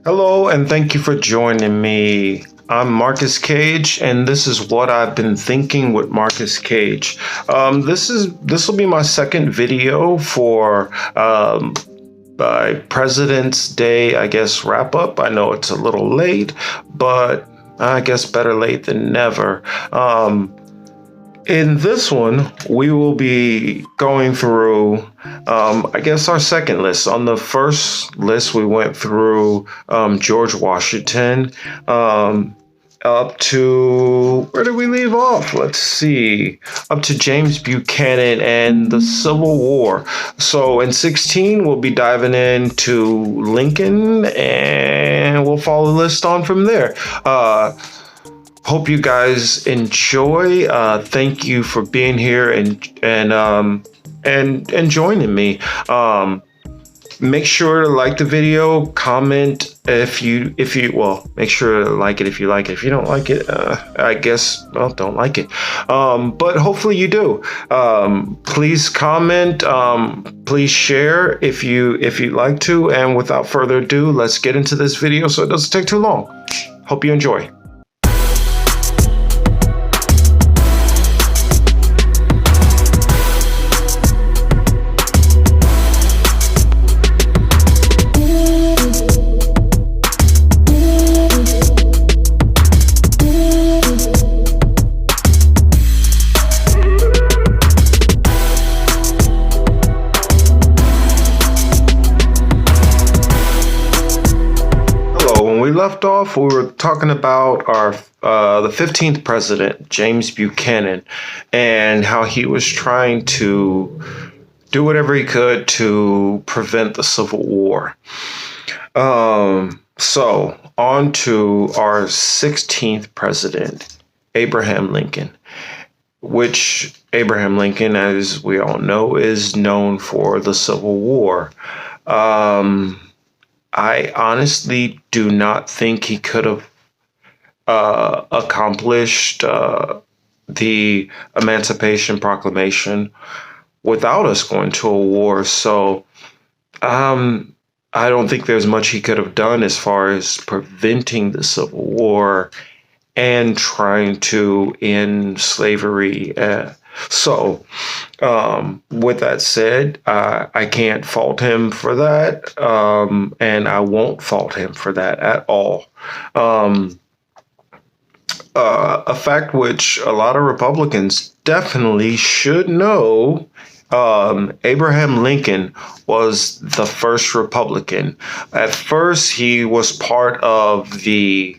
Hello, and thank you for joining me. I'm Marcus Cage, and this is what I've been thinking with Marcus Cage. This will be my second video for by President's Day, I guess, wrap up. I know it's a little late, but I guess better late than never. In this one, we will be going through, I guess, our second list. On the first list, we went through George Washington up to, where did we leave off? Let's see, up to James Buchanan and the Civil War. So in 16, we'll be diving into Lincoln and we'll follow the list on from there. Hope you guys enjoy. Thank you for being here and joining me. Make sure to like the video, comment if you well, make sure to like it if you like it. If you don't like it, I guess, well, don't like it. But hopefully you do. Please comment. Please share if you'd like to. And without further ado, let's get into this video so it doesn't take too long. Hope you enjoy. When we left off, we were talking about our the 15th president, James Buchanan, and how he was trying to do whatever he could to prevent the Civil War. So on to our 16th president, Abraham Lincoln, which Abraham Lincoln, as we all know, is known for the Civil War. I honestly do not think he could have accomplished the Emancipation Proclamation without us going to a war. So I don't think there's much he could have done as far as preventing the Civil War and trying to end slavery. So, with that said, I can't fault him for that, and I won't fault him for that at all. A fact which a lot of Republicans definitely should know. Abraham Lincoln was the first Republican. At first, he was part of the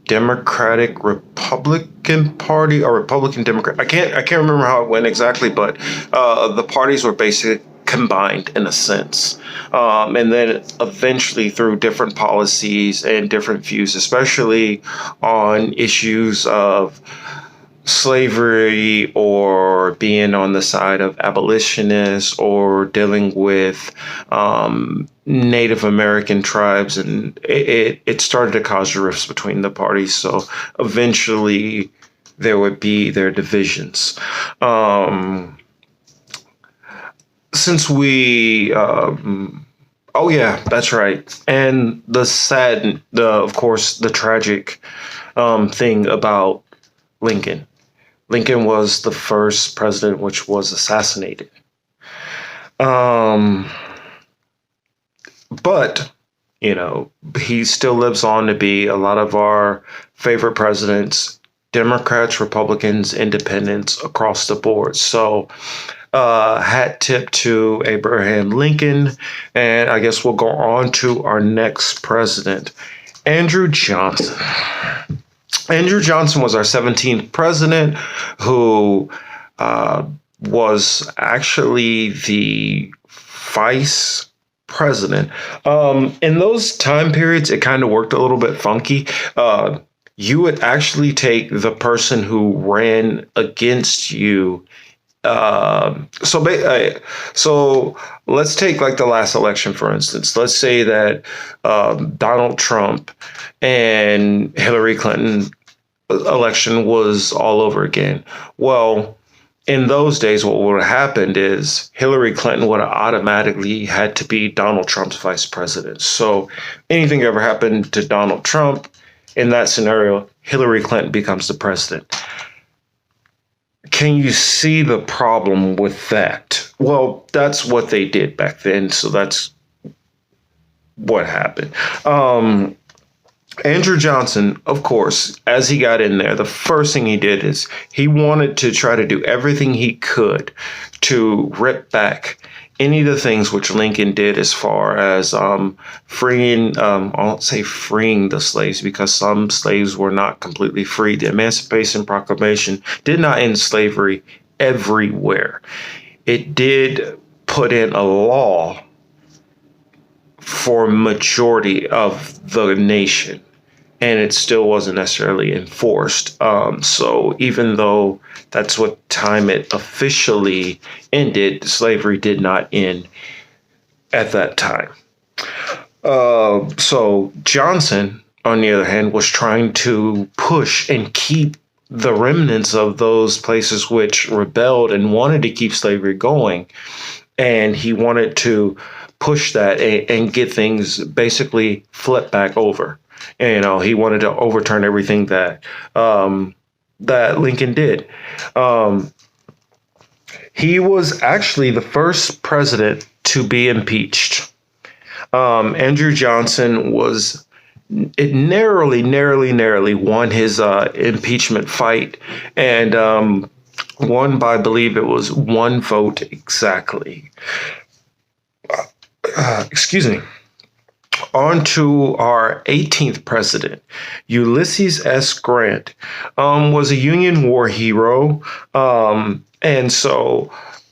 Democratic Republican Party or Republican Democrat. I can't remember how it went exactly, but the parties were basically combined in a sense. And then eventually through different policies and different views, especially on issues of slavery or being on the side of abolitionists or dealing with Native American tribes, and it started to cause rifts between the parties. So eventually there would be their divisions. Since we oh yeah, that's right. And of course, the tragic thing about Lincoln. Lincoln was the first president which was assassinated. But, you know, he still lives on to be a lot of our favorite presidents, Democrats, Republicans, independents across the board. So, hat tip to Abraham Lincoln. And I guess we'll go on to our next president, Andrew Johnson. Andrew Johnson was our 17th president, who was actually the vice president. In those time periods, it kind of worked a little bit funky. You would actually take the person who ran against you. So let's take like the last election, for instance. Let's say that Donald Trump and Hillary Clinton election was all over again. Well, in those days, what would have happened is Hillary Clinton would have automatically had to be Donald Trump's vice president. So anything ever happened to Donald Trump in that scenario, Hillary Clinton becomes the president. Can you see the problem with that? Well, that's what they did back then. So that's what happened. Andrew Johnson, of course, as he got in there, the first thing he did is he wanted to try to do everything he could to rip back any of the things which Lincoln did as far as freeing, I won't say freeing the slaves because some slaves were not completely free. The Emancipation Proclamation did not end slavery everywhere. It did put in a law for majority of the nation, and it still wasn't necessarily enforced. So even though that's what time it officially ended, slavery did not end at that time. So Johnson, on the other hand, was trying to push and keep the remnants of those places which rebelled and wanted to keep slavery going. And he wanted to push that and get things basically flipped back over. And, he wanted to overturn everything that that Lincoln did. He was actually the first president to be impeached. Andrew Johnson was narrowly won his impeachment fight, and won by, I believe it was one vote exactly. Excuse me. On to our 18th president, Ulysses S. Grant, was a Union war hero. And so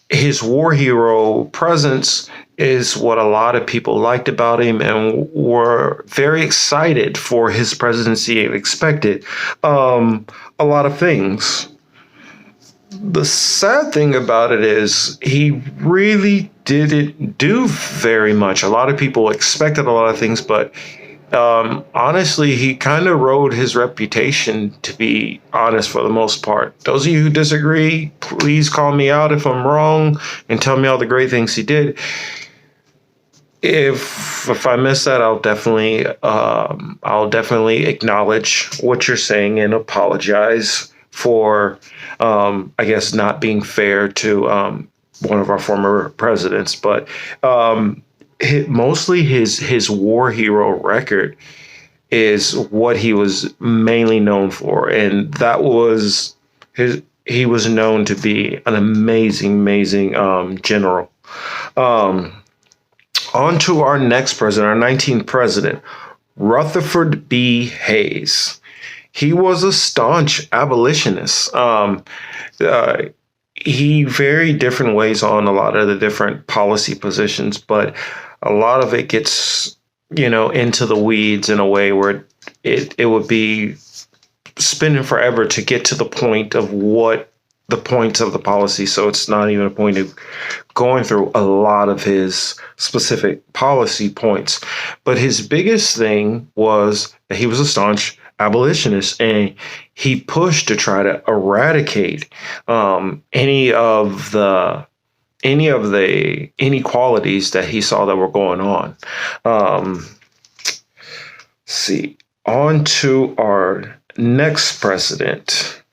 his war hero presence is what a lot of people liked about him and were very excited for his presidency and expected a lot of things. The sad thing about it is he really didn't do very much. A lot of people expected a lot of things, but honestly, he kind of rode his reputation, to be honest, for the most part. Those of you who disagree, please call me out if I'm wrong and tell me all the great things he did. If I miss that, I'll definitely acknowledge what you're saying and apologize for, I guess, not being fair to one of our former presidents. But mostly his war hero record is what he was mainly known for, and that was he was known to be an amazing general. On to our next president, our 19th president, Rutherford B. Hayes. He was a staunch abolitionist. He varied different ways on a lot of the different policy positions, but a lot of it gets, into the weeds in a way where it would be spinning forever to get to the point of what the points of the policy. So it's not even a point of going through a lot of his specific policy points. But his biggest thing was that he was a staunch abolitionist, and he pushed to try to eradicate any of the inequalities that he saw that were going on. See, on to our next president,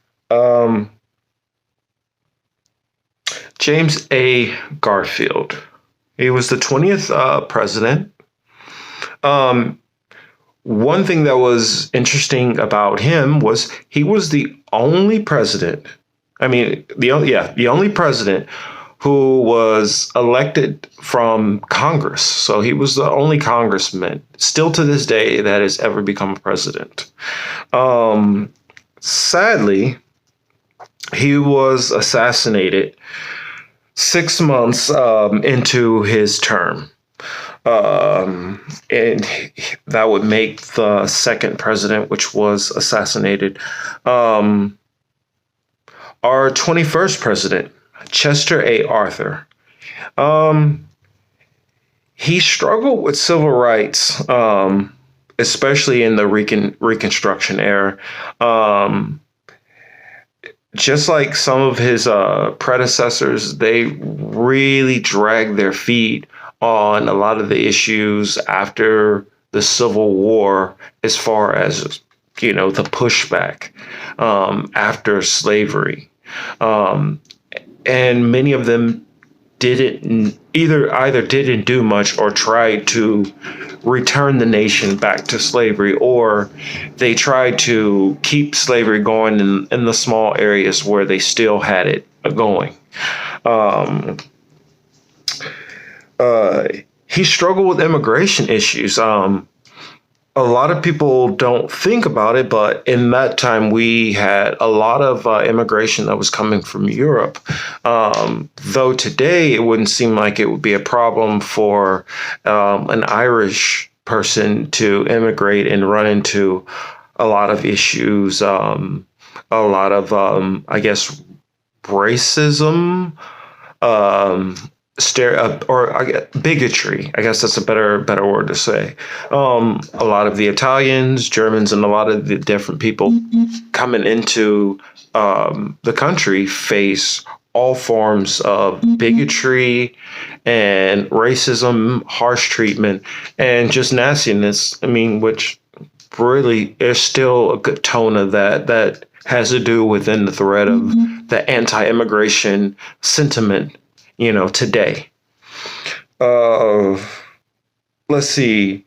James A. Garfield. He was the 20th president. One thing that was interesting about him was he was the only president. The only president who was elected from Congress. So he was the only congressman, still to this day, that has ever become a president. Sadly, he was assassinated 6 months into his term. And that would make the second president, which was assassinated. Our 21st president, Chester A. Arthur. He struggled with civil rights, especially in the Reconstruction era. just like some of his predecessors, they really dragged their feet on a lot of the issues after the Civil War, as far as the pushback after slavery, um, and many of them didn't either didn't do much or tried to return the nation back to slavery, or they tried to keep slavery going in the small areas where they still had it going. Um, uh, he struggled with immigration issues. A lot of people don't think about it, but in that time we had a lot of immigration that was coming from Europe. Though today it wouldn't seem like it would be a problem for an Irish person to immigrate and run into a lot of issues, a lot of, I guess, racism, um, bigotry. I guess that's a better word to say. A lot of the Italians, Germans, and a lot of the different people coming into the country face all forms of bigotry and racism, harsh treatment, and just nastiness. I mean, which really is still a good tone of that has to do within the thread of the anti-immigration sentiment, today. Uh, let's see.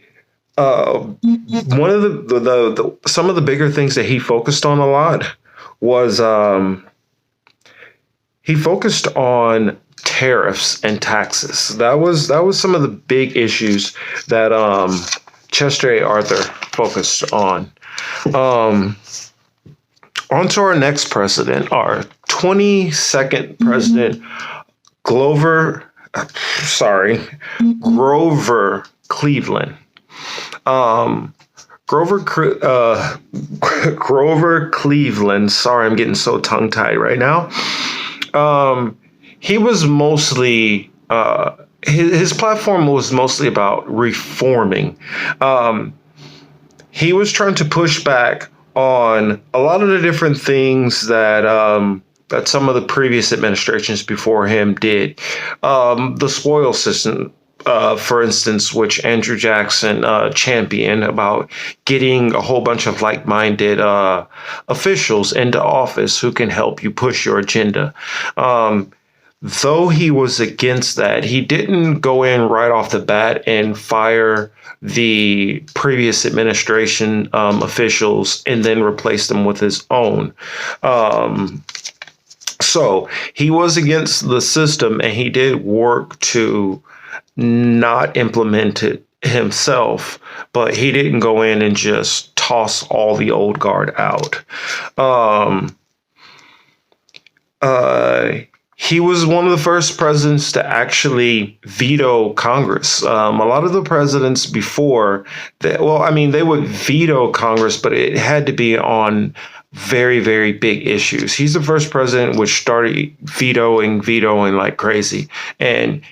One of the some of the bigger things that he focused on a lot was he focused on tariffs and taxes. That was some of the big issues that Chester A. Arthur focused on. Um, On to our next president, our 22nd president, Glover, sorry, Grover Cleveland. Um, Grover Cleveland. Sorry, I'm getting so tongue tied right now. He was mostly his platform was mostly about reforming. Um, he was trying to push back on a lot of the different things that some of the previous administrations before him did. The spoil system, for instance, which Andrew Jackson championed, about getting a whole bunch of like-minded officials into office who can help you push your agenda. Though he was against that, he didn't go in right off the bat and fire the previous administration officials and then replace them with his own. So he was against the system, and he did work to not implement it himself, but he didn't go in and just toss all the old guard out. Um, uh, he was one of the first presidents to actually veto Congress. A lot of the presidents before that, well, I mean, they would veto Congress, but it had to be on very, very big issues. He's the first president which started vetoing like crazy. And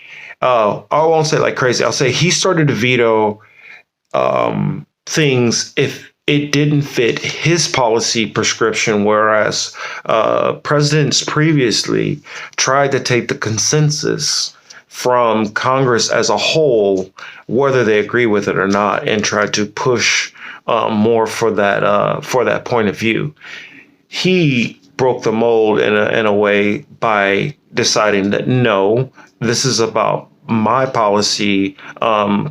I won't say like crazy. I'll say he started to veto things if it didn't fit his policy prescription, whereas presidents previously tried to take the consensus from Congress as a whole, whether they agree with it or not, and try to push more for that point of view. He broke the mold in a way by deciding that no, this is about my policy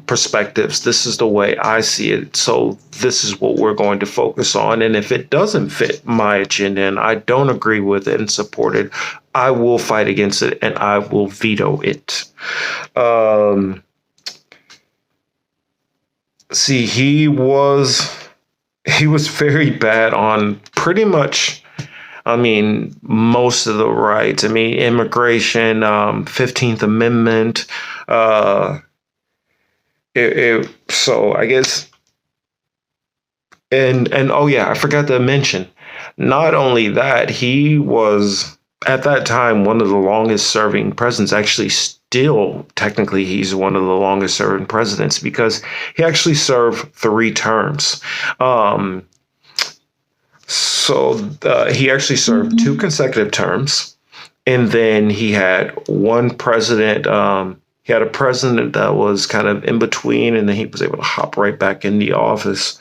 perspectives. This is the way I see it. So this is what we're going to focus on. And if it doesn't fit my agenda and I don't agree with it and support it, I will fight against it and I will veto it. See, he was very bad on pretty much, I mean, most of the rights. I mean, immigration, 15th Amendment. So I guess, and oh yeah, I forgot to mention, not only that, he was at that time one of the longest serving presidents. Actually, still technically he's one of the longest serving presidents because he actually served 3 terms. he actually served two consecutive terms, and then he had one president. He had a president that was kind of in between, and then he was able to hop right back in the office.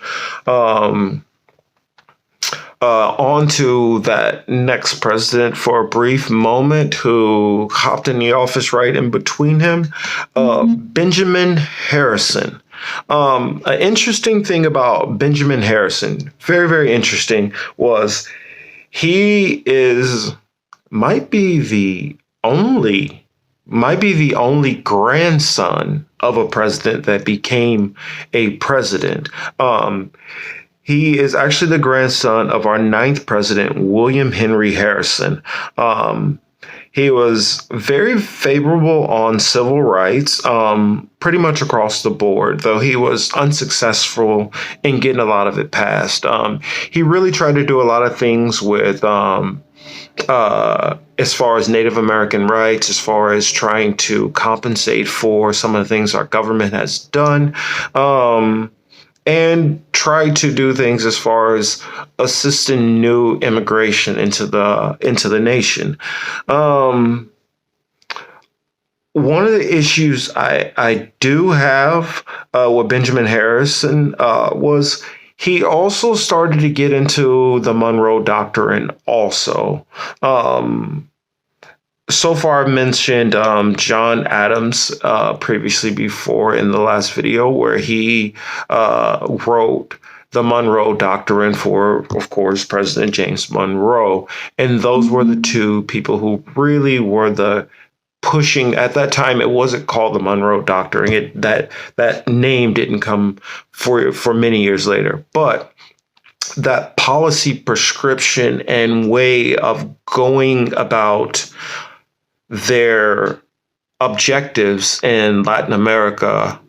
On to that next president for a brief moment, who hopped in the office right in between him, Benjamin Harrison. An interesting thing about Benjamin Harrison, very, very interesting, was he might be the only grandson of a president that became a president. He is actually the grandson of our ninth president, William Henry Harrison. He was very favorable on civil rights, pretty much across the board, though he was unsuccessful in getting a lot of it passed. He really tried to do a lot of things with, as far as Native American rights, as far as trying to compensate for some of the things our government has done. And try to do things as far as assisting new immigration into the nation. One of the issues I do have with Benjamin Harrison was he also started to get into the Monroe Doctrine also. So far, I've mentioned John Adams previously before in the last video, where he wrote the Monroe Doctrine for, of course, President James Monroe. And those were the two people who really were the pushing. At that time, it wasn't called the Monroe Doctrine. That name didn't come for many years later. But that policy prescription and way of going about their objectives in Latin America,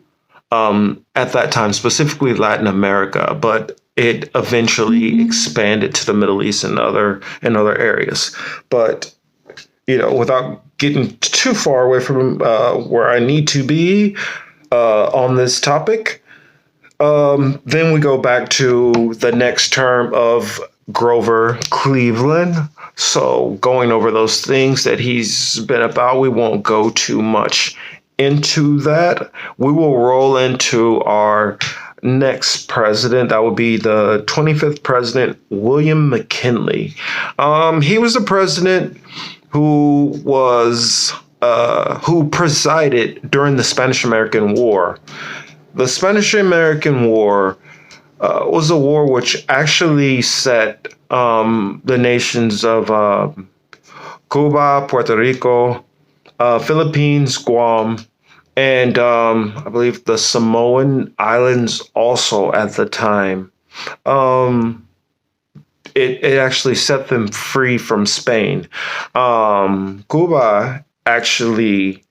at that time, specifically Latin America, but it eventually expanded to the Middle East and other areas. But, without getting too far away from where I need to be on this topic, then we go back to the next term of Grover Cleveland. So going over those things that he's been about, we won't go too much into that. We will roll into our next president. That would be the 25th president, William McKinley. He was the president who presided during the Spanish-American War. The Spanish-American War was a war which actually set the nations of Cuba, Puerto Rico, Philippines, Guam, and I believe the Samoan Islands also at the time. It actually set them free from Spain. Cuba actually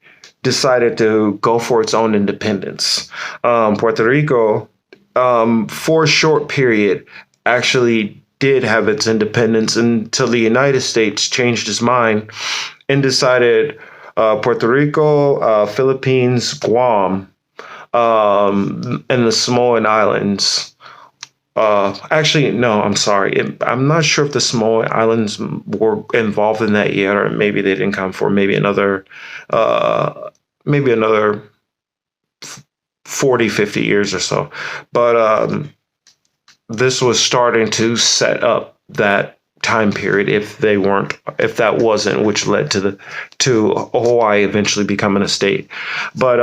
decided to go for its own independence. Puerto Rico, for a short period, actually did have its independence until the United States changed its mind and decided Puerto Rico, Philippines, Guam, and the Samoan Islands. Actually, no, I'm sorry. I'm not sure if the Samoan Islands were involved in that yet, or maybe they didn't come for maybe another 40, 50 years or so. But this was starting to set up that time period if that wasn't, which led to Hawaii eventually becoming a state. But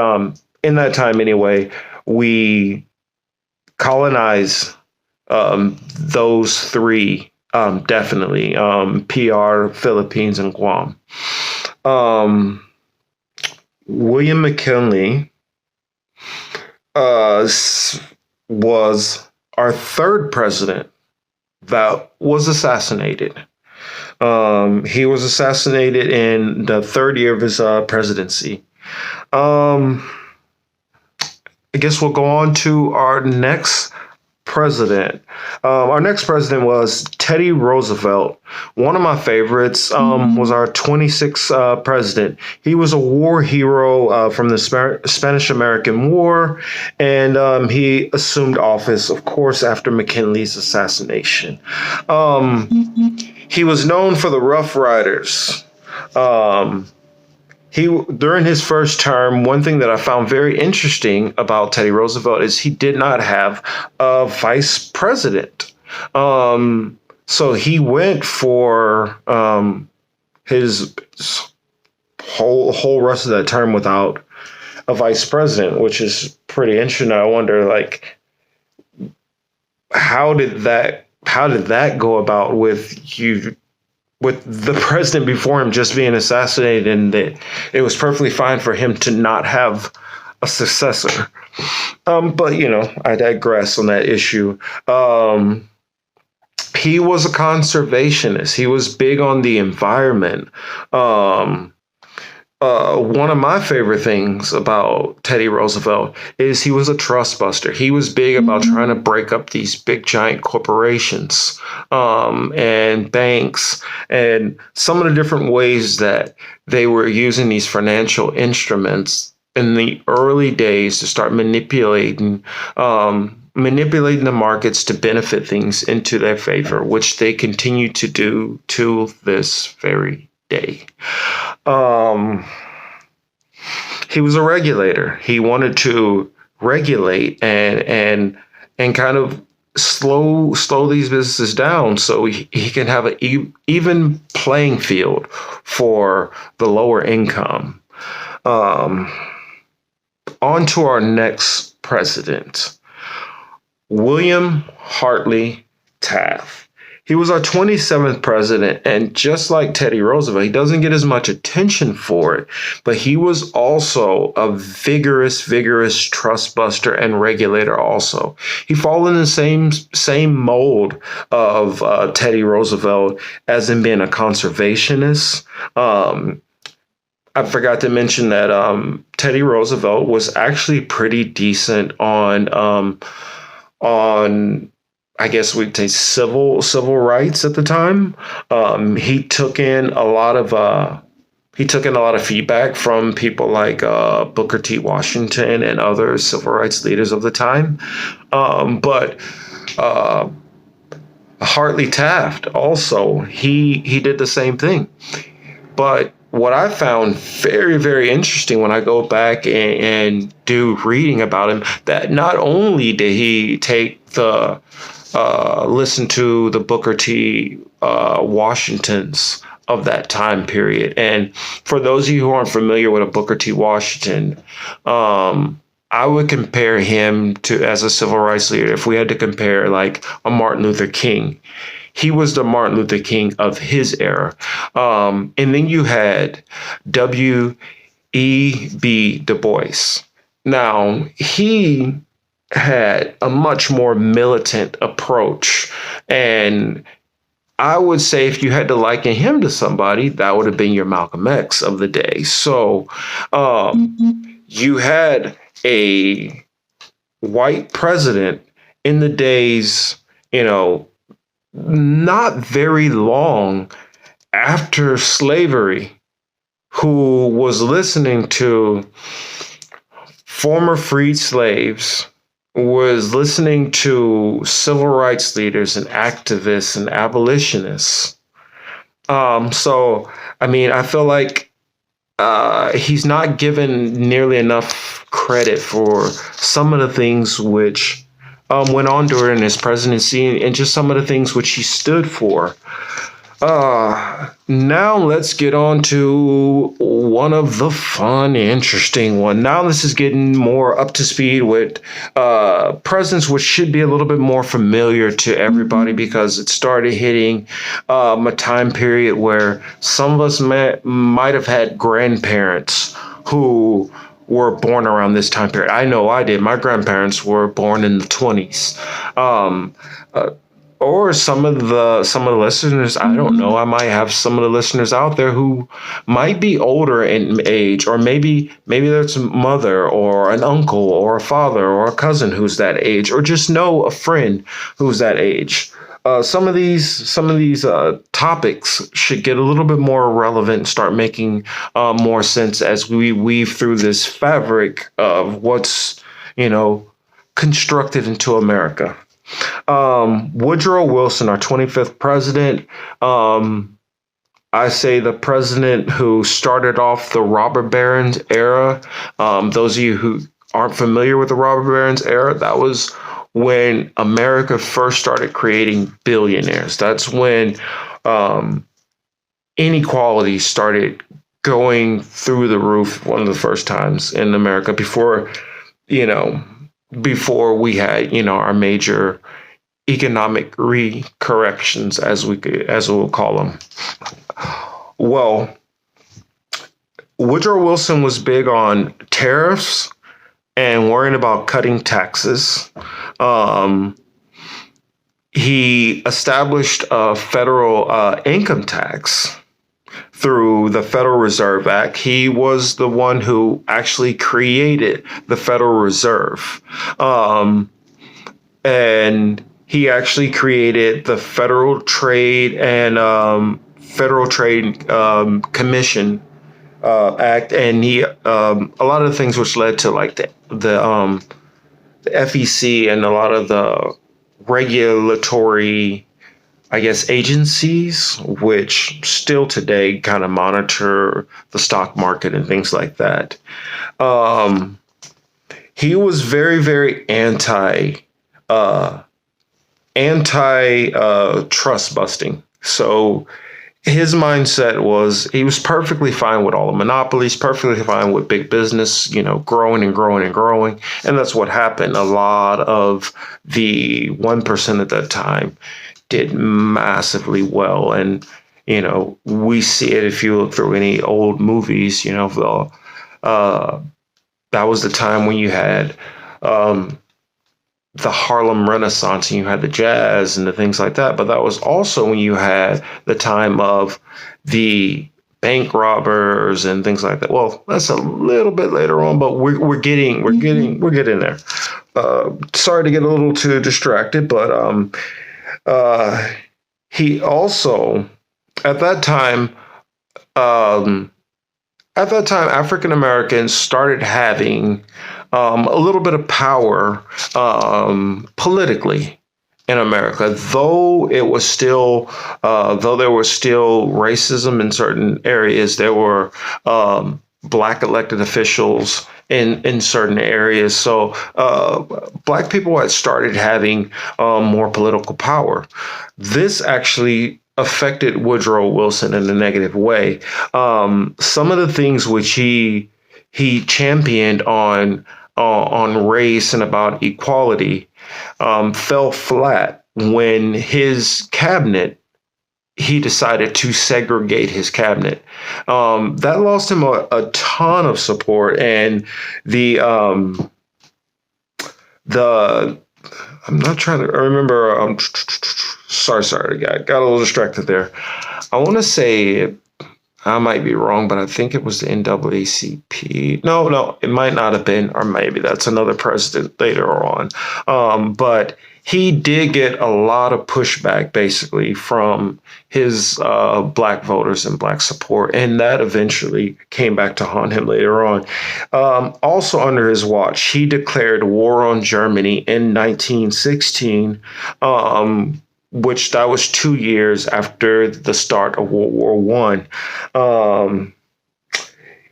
in that time anyway, we colonized those three, definitely, PR, Philippines, and Guam. William McKinley was our third president that was assassinated. He was assassinated in the third year of his presidency. I guess we'll go on to our next president. Our next president was Teddy Roosevelt. One of my favorites was our 26th president. He was a war hero from the Spanish-American War, and he assumed office, of course, after McKinley's assassination. He was known for the Rough Riders. During his first term, one thing that I found very interesting about Teddy Roosevelt is he did not have a vice president. So he went for his whole rest of that term without a vice president, which is pretty interesting. I wonder, like, how did that go about with the president before him just being assassinated, and that it was perfectly fine for him to not have a successor. But, I digress on that issue. He was a conservationist. He was big on the environment. One of my favorite things about Teddy Roosevelt is he was a trust buster. He was big about trying to break up these big giant corporations and banks and some of the different ways that they were using these financial instruments in the early days to start manipulating the markets to benefit things into their favor, which they continue to do to this very day. He was a regulator. He wanted to regulate and kind of slow these businesses down so he can have an even playing field for the lower income. On to our next president, William Hartley Taft. He was our 27th president, and just like Teddy Roosevelt, he doesn't get as much attention for it, but he was also a vigorous trust buster and regulator also. He followed in the same mold of Teddy Roosevelt, as in being a conservationist. I forgot to mention that Teddy Roosevelt was actually pretty decent on I guess we'd say civil rights at the time. He took in a lot of feedback from people like Booker T. Washington and other civil rights leaders of the time. But Hartley Taft also, he did the same thing. But what I found very, very interesting when I go back and do reading about him, that not only did he take listen to the Booker T. Washingtons of that time period. And for those of you who aren't familiar with a Booker T. Washington, I would compare him to, as a civil rights leader, if we had to compare like a Martin Luther King. He was the Martin Luther King of his era. And then you had W.E.B. Du Bois. Now, he had a much more militant approach. And I would say if you had to liken him to somebody, that would have been your Malcolm X of the day. So you had a white president in the days, not very long after slavery, who was listening to former freed slaves, was listening to civil rights leaders and activists and abolitionists. So, I mean, I feel like he's not given nearly enough credit for some of the things which went on during his presidency and just some of the things which he stood for. Now let's get on to one of the fun, interesting one. Now this is getting more up to speed with presidents, which should be a little bit more familiar to everybody because it started hitting a time period where some of us might have had grandparents who were born around this time period. I know I did. My grandparents were born in the 20s. or some of the listeners, I don't know, I might have some of the listeners out there who might be older in age, or maybe there's a mother or an uncle or a father or a cousin who's that age, or just know a friend who's that age. Some of these topics should get a little bit more relevant and start making more sense as we weave through this fabric of what's, constructed into America. Woodrow Wilson, our 25th president. I say the president who started off the robber barons era. Those of you who aren't familiar with the robber barons era, that was when America first started creating billionaires. That's when inequality started going through the roof, one of the first times in America you know, before we had, our major economic recorrections, as we'll call them. Well, Woodrow Wilson was big on tariffs and worrying about cutting taxes. He established a federal income tax through the Federal Reserve Act. He was the one who actually created the Federal Reserve. And he actually created the Federal Trade Commission Act, and he a lot of the things which led to like the FEC and a lot of the regulatory, I guess, agencies, which still today kind of monitor the stock market and things like that. He was very, very anti trust busting. So his mindset was he was perfectly fine with all the monopolies, perfectly fine with big business, growing and growing and growing. And that's what happened. A lot of the 1% at that time did massively well. And, we see it if you look through any old movies, that was the time when you had the Harlem Renaissance, and you had the jazz and the things like that. But that was also when you had the time of the bank robbers and things like that. Well, that's a little bit later on, but we're getting there. Sorry to get a little too distracted, but he also at that time, African Americans started having a little bit of power politically in America, though there was still racism in certain areas. There were Black elected officials in certain areas. So Black people had started having more political power. This actually affected Woodrow Wilson in a negative way. Some of the things which he championed on race and about equality fell flat when his cabinet, he decided to segregate his cabinet. That lost him a ton of support, and I'm not trying to remember. Sorry, I got a little distracted there. I want to say, I might be wrong, but I think it was the NAACP. No, it might not have been, or maybe that's another president later on. But he did get a lot of pushback, basically, from his Black voters and Black support, and that eventually came back to haunt him later on. Also under his watch, he declared war on Germany in 1916, which that was 2 years after the start of World War I.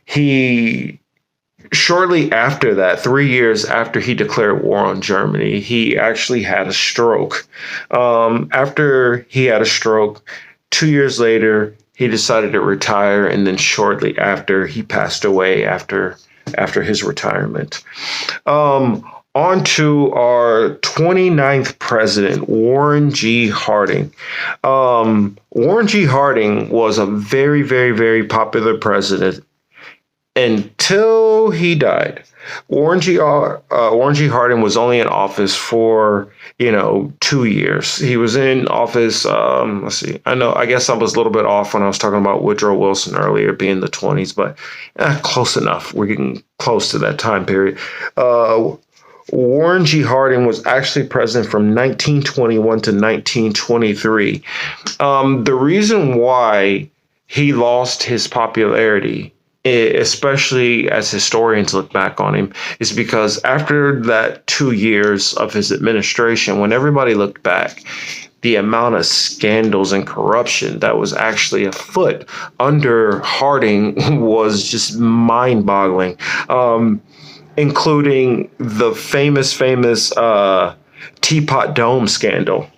He shortly after that, 3 years after he declared war on Germany, he actually had a stroke. After he had a stroke, 2 years later, he decided to retire, and then shortly after, he passed away after his retirement. On to our 29th president, Warren G. Harding. Warren G. Harding was a very, very, very popular president until he died. Warren G. Harding was only in office for 2 years. He was in office. Let's see. I guess I was a little bit off when I was talking about Woodrow Wilson earlier, being the 20s, but close enough. We're getting close to that time period. Warren G. Harding was actually president from 1921 to 1923. The reason why he lost his popularity, especially as historians look back on him, is because after that 2 years of his administration, when everybody looked back, the amount of scandals and corruption that was actually afoot under Harding was just mind-boggling, including the famous Teapot Dome scandal,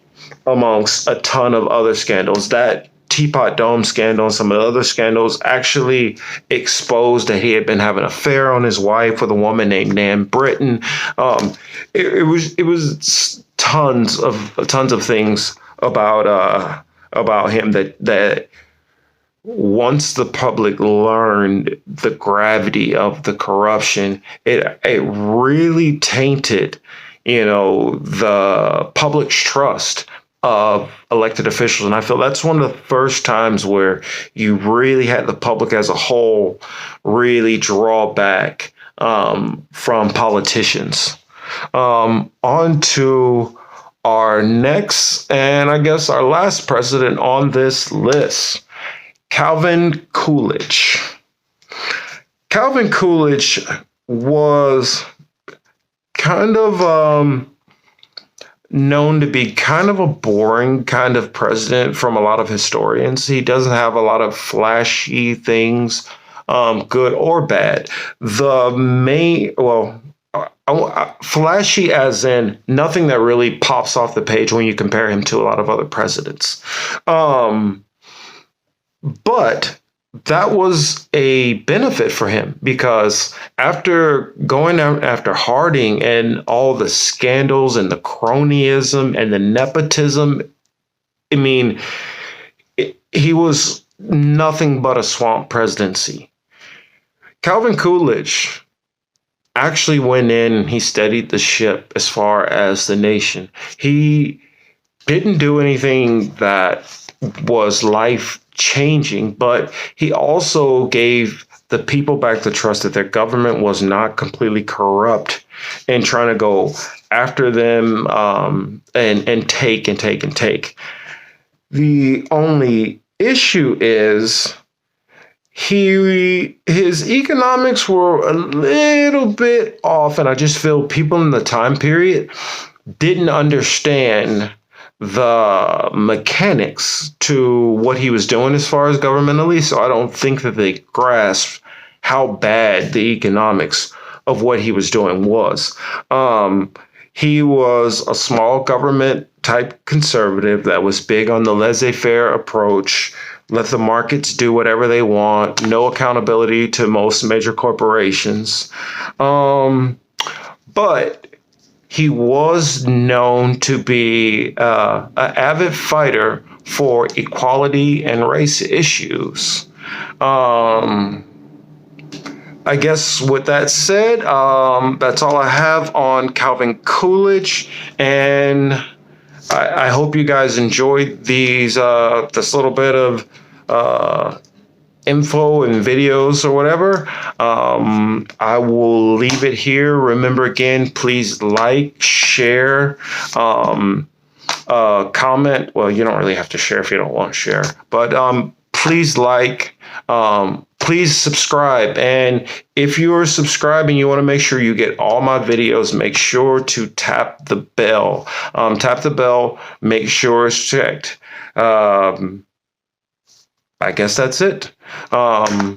amongst a ton of other scandals. That Teapot Dome scandal and some of the other scandals actually exposed that he had been having an affair on his wife with a woman named Nan Britton. It was tons of things about him that once the public learned the gravity of the corruption, it really tainted the public's trust of elected officials. And I feel that's one of the first times where you really had the public as a whole really draw back from politicians. On to our next, and I guess our last president on this list, Calvin Coolidge. Calvin Coolidge was kind of known to be kind of a boring kind of president from a lot of historians. He doesn't have a lot of flashy things, good or bad. Flashy as in nothing that really pops off the page when you compare him to a lot of other presidents. But that was a benefit for him, because after going out after Harding and all the scandals and the cronyism and the nepotism, he was nothing but a swamp presidency. Calvin Coolidge actually went in and he steadied the ship as far as the nation. He didn't do anything that was life changing, but he also gave the people back the trust that their government was not completely corrupt and trying to go after them and take. The only issue is his economics were a little bit off, and I just feel people in the time period didn't understand the mechanics to what he was doing as far as governmentally. So I don't think that they grasped how bad the economics of what he was doing was. He was a small government type conservative that was big on the laissez-faire approach. Let the markets do whatever they want. No accountability to most major corporations. But he was known to be an avid fighter for equality and race issues. I guess with that said, that's all I have on Calvin Coolidge, and I hope you guys enjoyed this little bit of info and videos or whatever. I will leave it here. Remember, again, please like, share, comment. Well, you don't really have to share if you don't want to share, but please like, please subscribe. And if you're subscribing, you want to make sure you get all my videos, make sure to tap the bell. Tap the bell, make sure it's checked. I guess that's it. I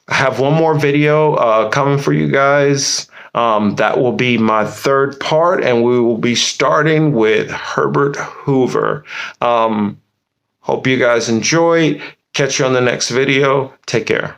have one more video coming for you guys. That will be my third part, and we will be starting with Herbert Hoover. Hope you guys enjoy. Catch you on the next video. Take care.